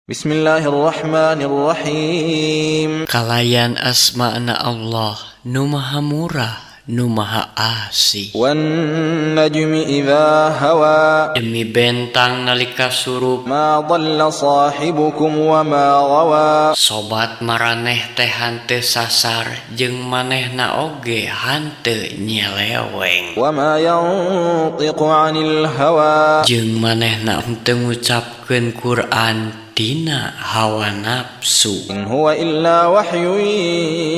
Bismillahirrahmanirrahim. Kalayan asma'na Allah nu maha murah nu maha asih. Wan najmi idza hawa. Demi bentang nalika surup. Ma dhalla sahibukum wa ma ghawa. Sobat maraneh teh hanteu sasar jeung manehna oge hanteu nyeleweng. Wa ma yantiqu 'anil hawa. Jeung manehna henteu ngucapkeun Quran tina hawa nafsu. In huwa illa wahyun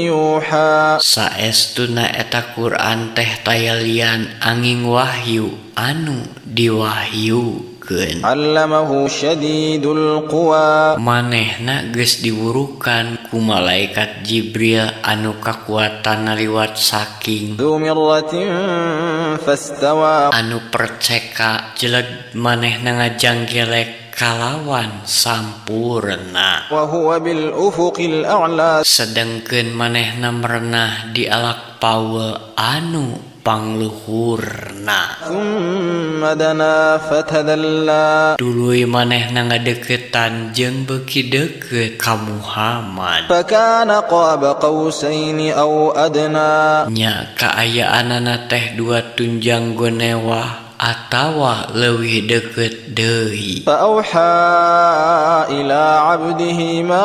yuha. Saestuna eta Quran teh tayalian angin wahyu anu diwahyukeun. 'Allamahu syadidul quwa. Manehna geus diwurukan ku malaikat Jibril anu kakuatan liwat saking. Dzu mirratin fastawa. Anu perceka jeleg manehna ngajanggelek kalawan sampurna. Wa huwa bil ufuqil a'la. Sedengkeun manehna merenah di alak paul anu pangluhurna. Tsumma dana fatadalla. Duluy manehna ngadeukeutan jeung beuki deukeut ka Muhammad. Fakana qaba qausaini aw adna. Nya kaayaanana teh dua tunjang gonewah atawa leuwih deukeut deui. Fa auha ila 'abdihi ma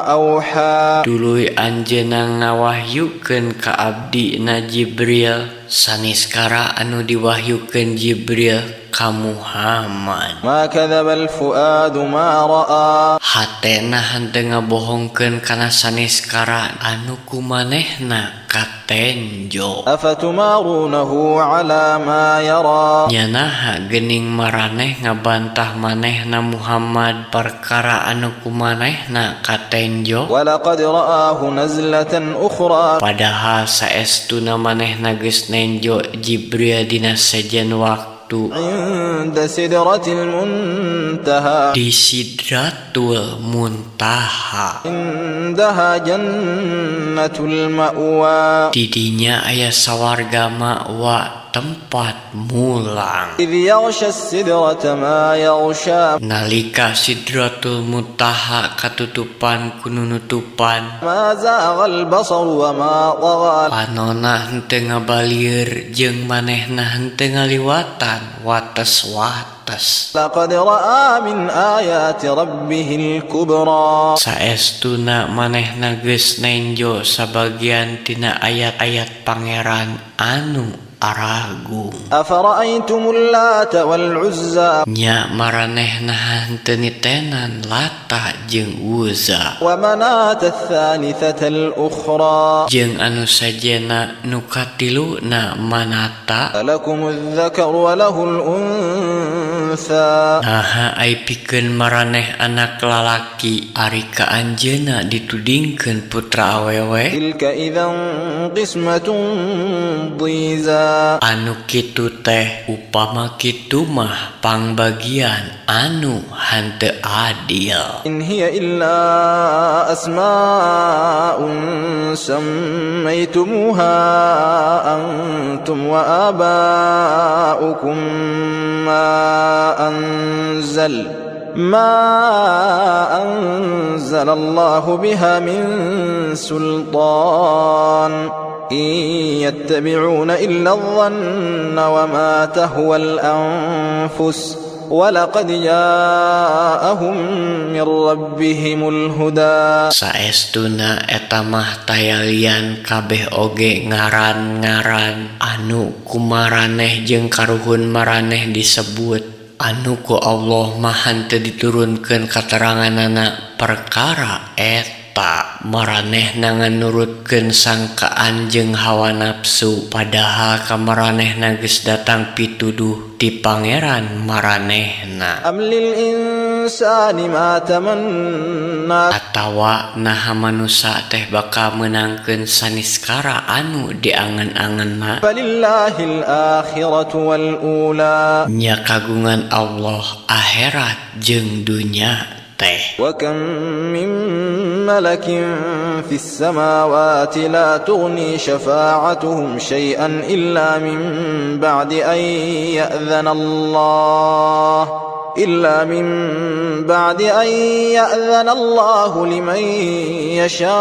auha. Duluy anjeunna ngawahyukeun ka abdina Jibril saniskara anu diwahyukeun Jibril ka Muhammad. Ma kadzabal fuadu ma ra'a. Hatena henteu ngabohongkeun kana saniskara anu kumanehna katenjo. Afatumarunahu 'ala ma yara. Nyanaha geuning maraneh ngabantah manehna Muhammad perkara anu kumanehna katenjo. Walaqad ra'ahu nazlatan ukhra. Padahal saestuna manehna geus nenjo Jibril dina sejen waktu 'inda sidratil muntaha. di Sidratul Muntaha. Indaha jannatul ma'wa. Di dinya aya sawarga ma'wa tempat mulang. Idh yaghsha as-sidrata ma yaghsha. Nalika Sidratul Muntaha katutupan ku nunutupan. Ma zaghal basaru wa ma tagha. Panonna henteu ngabalieur jeung manehna henteu ngaliwatan wates-wates. Laqad ra'a min ayati rabbihil kubra. Saestuna manehna geus nenjo sabagian tina ayat-ayat pangeran anu aragung. Afara'aytumul lata wal uzza. Nya maranehna henteu nitenan Lata jeung Uzza. Wa manata ats-tsanitsatal ukhra. Jeung anu sajena nu katiluna Manata. Alakumudz dzakaru wa lahul untha. Naha ai pikeun maraneh anak lalaki ari ka anjeunna ditudingkeun putra awewe. Tilka idzan qismatun dhiza. Anu kitu teh upama kitu mah pangbagian anu henteu adil. In hiya illa asma'un sammaytumuha antum wa aba'ukum ما أنزل الله بها من سلطان إن يتبعون إلا الظن وما تهوى الأنفس ولقد جاءهم من ربهم الهدى. Saestuna eta mah tayalian kabeh oge ngaran-ngaran anu kumaraneh jeung karuhun maraneh disebut. Anu ku Allah mah henteu diturunkeun kateranganana perkara eta maranehna nganurutkeun sangkaan jeung hawa nafsu padahal ka maranehna geus datang pituduh ti pangeran maranehna. Am lil insani ma tamanna. Atawa naha manusa teh bakal menangkeun saniskara anu diangen-angenna. Falillahil akhiratu wal ula. Nya kagungan Allah akhirat jeung dunya teh. Wa kam min malakin fis samawati la tughni syafa'atuhum syai'an illa min ba'di an ya'dhana Allah إلا من بعد أن يأذن الله لمن يشاء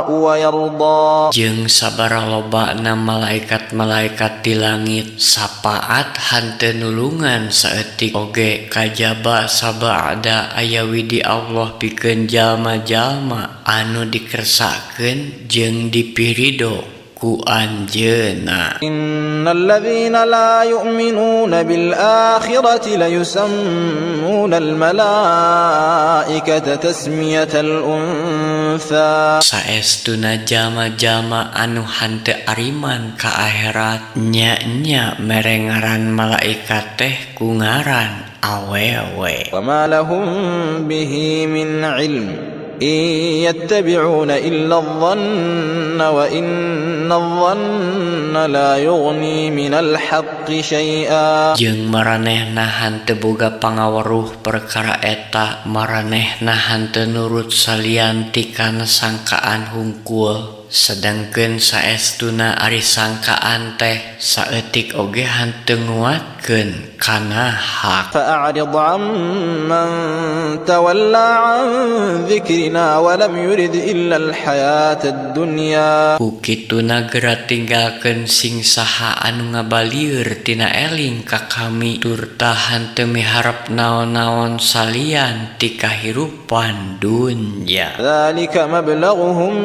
ويرضى. Jeung sabaraha lobana malaikat-malaikat di langit sapaat hanteu nulungan saeutik oge kajaba sabada aya widi Allah pikeun jalma-jalma anu dikersakeun jeung dipirido ku anjeunna. Innal ladzina la yu'minuna bil akhirati la yusammuna al malaikata tasmiyatal untha. Saestuna jalma-jalma anu hanteu ariman ka akhirat nya mere ngaran malaikat teh ku ngaran awewe. Wa ma lahum bihi min ilm in yattabi'una illa adh-dhanna wa inna adh-dhanna la yughni minal haqqi syai'a. Jeung maranehna hanteu boga pangaweruh perkara eta, maranehna hanteu nurut salian ti kana sangkaan hungkul. Sedangkeun saestuna ari sangkaan teh saeutik oge hanteu nguatkeun kana hak. Fa'arid 'amman tawalla 'an dzikrina wa lam yurid illa al-hayatad dunya. Ku kituna geura tinggalkeun sing saha anu ngabalieur tina eling ka kami tur tah hanteu miharep naon-naon salian ti kahirupan dunya. Dzalika mablaghuhum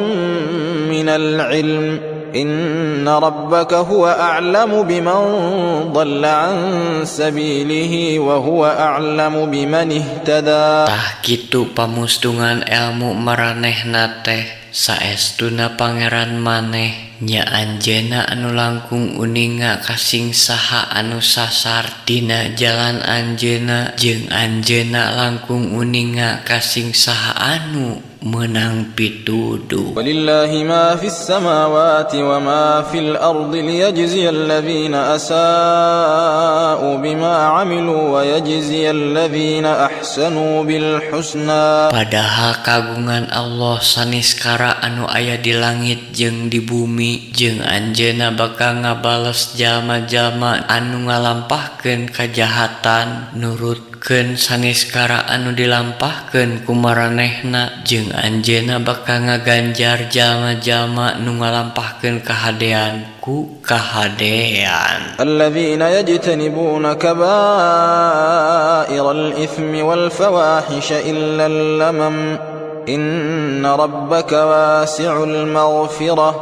minal ilm inna rabbaka huwa a'lamu biman dhalla 'an sabilihi wa huwa a'lamu biman ihtada. Tah kitu pamustungan ilmu maranehna teh saestuna pangeran maneh nya anjeunna anu langkung uninga kasing saha anu sasar tina jalan anjeunna jeung anjeunna langkung uninga kasing saha anu menang pituduh. Walillahi ma fis samawati wa ma fil ardi liyajziyal ladzina asa'u bima 'amilu wa yajziyal ladzina ahsanu bil husna. Padahal kagungan Allah saniskara anu aya di langit jeung di bumi jeung anjeunna bakal ngabales jalma-jalma anu ngalampahkeun kajahatan nurutkeun saniskara anu dilampahkeun ku maranehna jeung anjeunna bakal ngaganjar jalma-jalma nu ngalampahkeun kahadean ku kahadean. Alladzina yajtanibuna kaba'iral itsmi wal fawahisha illa al-lamam inna rabbaka wasi'ul maghfirah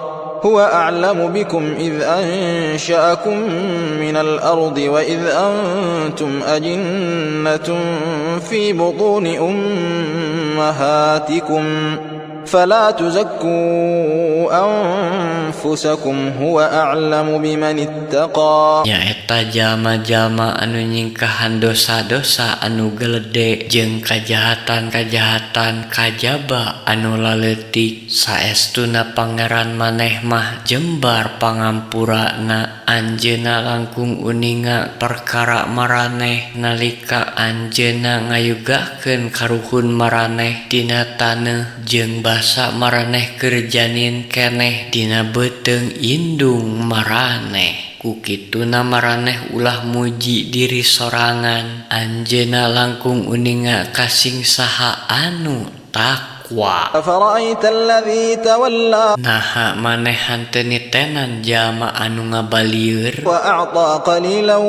huwa a'lamu bikum idh ansha'akum minal ardi wa idh antum ajinnatun fi butuni ummahatikum fala tuzakku anfusakum huwa a'lamu biman ittaqa. Nya eta jalma-jalma anu nyingkahan dosa-dosa anu gelede jeung kajahatan-kajahatan kajaba anu laleutik saestuna pangeran maneh mah jembar pangampurana anjeunna langkung uninga perkara maraneh nalika anjeunna ngayugakeun karuhun maraneh tina taneuh jeung basa maraneh keur janin keneh dina beuteung indung maraneh. Ku kituna maraneh ulah muji diri sorangan anjeunna langkung uninga kasing saha anu takwa. Afara'aita alladzi tawalla. Naha maneh hanteu nitenan jalma anu ngabalieur Wa a'ta qalilan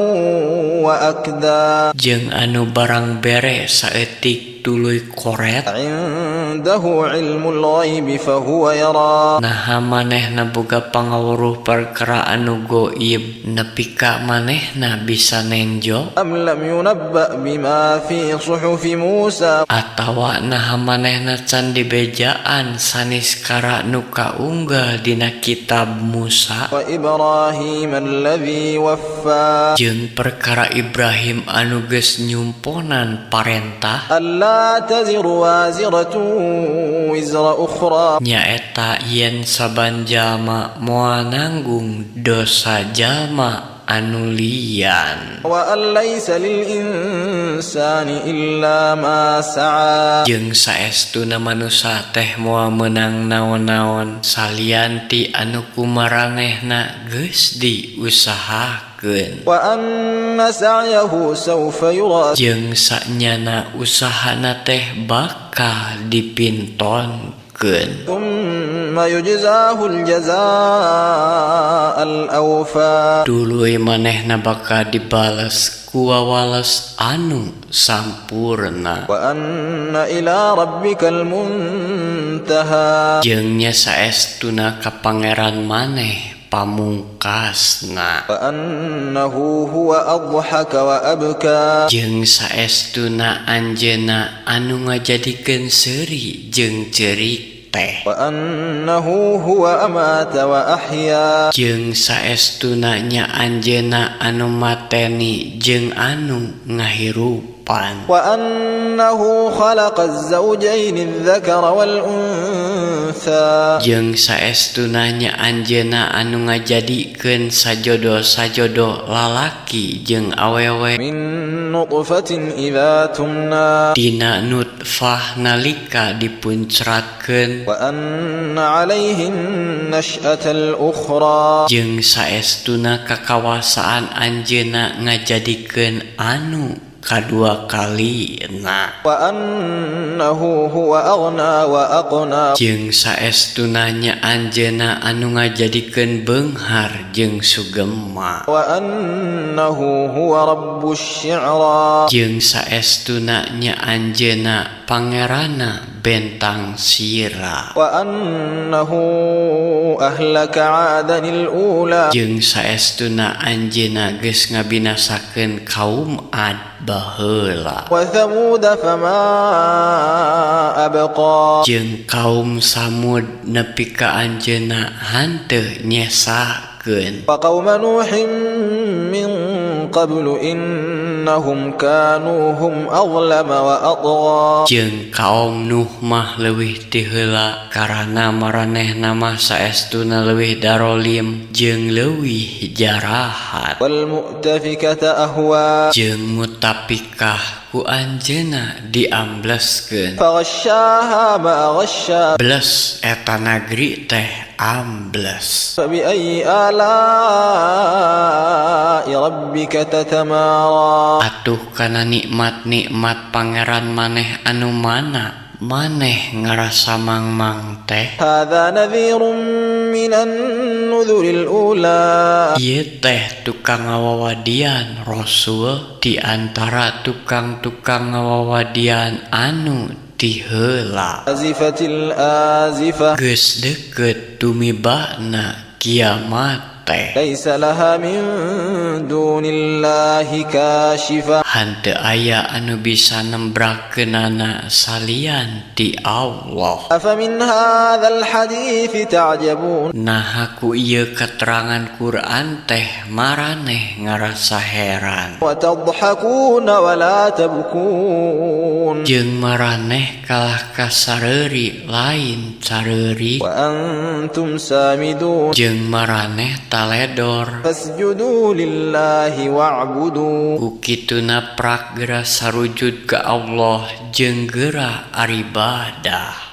wa akda. jeung anu barang bere saeutik tuluy koret. Indahu ilmul ghaibi fahuwa yara. Naha manehna boga pangawuruh perkara anu goib nepi ka manehna bisa nenjok. Am lam yunabba bima fi suhufi Musa. Atawa naha manehna can dibejaan saniskara nu kaunggah dina kitab Musa Wa Ibrahim alladzi waffa. jeung perkara Ibrahim anu geus nyumponan parentah Alla taziru waziratun wizra ukhra. nyaeta yen saban jalma moal nanggung dosa jalma anu lian Wa an laysa lil insani illa ma sa'a. jeung saestuna manusa teh moal meunang naon-naon salian ti anu kumaranehna geus diusahakeun. wa anna sa'yahu sawfa yura jeung sanyana usahana teh bakal dipintonkeun thumma yujzahu al-jazaa al-awfa tuluy manehna bakal dibales ku wawales anu sampurna wa anna ila rabbikal muntaha jeung nya saestuna ka pangeran maneh pamungkasna wa annahu huwa adhaka wa abka jeung saestuna anjeunna anu ngajadikeun seuri jeung cerik teh wa annahu huwa amata wa ahya jeung saestuna nya anjeunna anu mateni jeung anu ngahirupan wa annahu khalaqa az-zawjayn adh-dhakara wal untha jeung saestuna nya anjeunna anu ngajadikeun sajodo-sajodo lalaki jeung awewe min nutfatin idza tumna dina nutfah nalika dipuncratkeun wa anna 'alayhin nash'atal ukhra jeung saestuna kakawasaan anjeunna ngajadikeun anu kadua kalina wa annahu huwa aghna wa aqna jeung saestuna nya anjeunna anu ngajadikeun beunghar jeung sugema wa annahu huwa rabbus syi'ra jeung saestuna nya anjeunna pangeranna bentang sira wa annahu ahlaka 'adanil ula jeung saestuna anjeunna geus ngabinasakeun kaum Ad baheula wa thamud fama abqa jeung kaum Samud nepi ka anjeunna hanteu nyesakeun wa qauma nuhin min qablu innahum kanu hum azlama wa atgha jeung kaum Nuh mah leuwih ti heula karana maranehna mah saestuna leuwih darolim jeung leuwih jarahat wal mu'tafikata ahwa jeung mutapikah ku anjeunna diambleskeun faghasyaha ma ghasya bles eta nagri teh ambles fa bi ayyi ala'i rabbika tatamara atuh kana nikmat-nikmat pangeran maneh anu mana maneh ngarasa mangmang teh hadza nadhirun minan nudhuril ula ieu teh tukang ngawawadian Rasul di antara tukang-tukang ngawawadian anu ti heula azifatil azifa geus deukeut tumibana kiamat teh laisa laha min dunillahi kashifa hanteu aya anu bisa nembrakeunana salian ti Allah afa min hadzal hadits ta'jabun nah ku ieu keterangan Quran teh maraneh ngarasa heran wa tadhakuna wa la tabkun jeung maraneh kalah kasareuri lain sareuri wa antum samidun jeung maraneh taledor fasjudu lillahi wa'budu ku kituna prak geura sarujud ka Allah jeung geura aribadah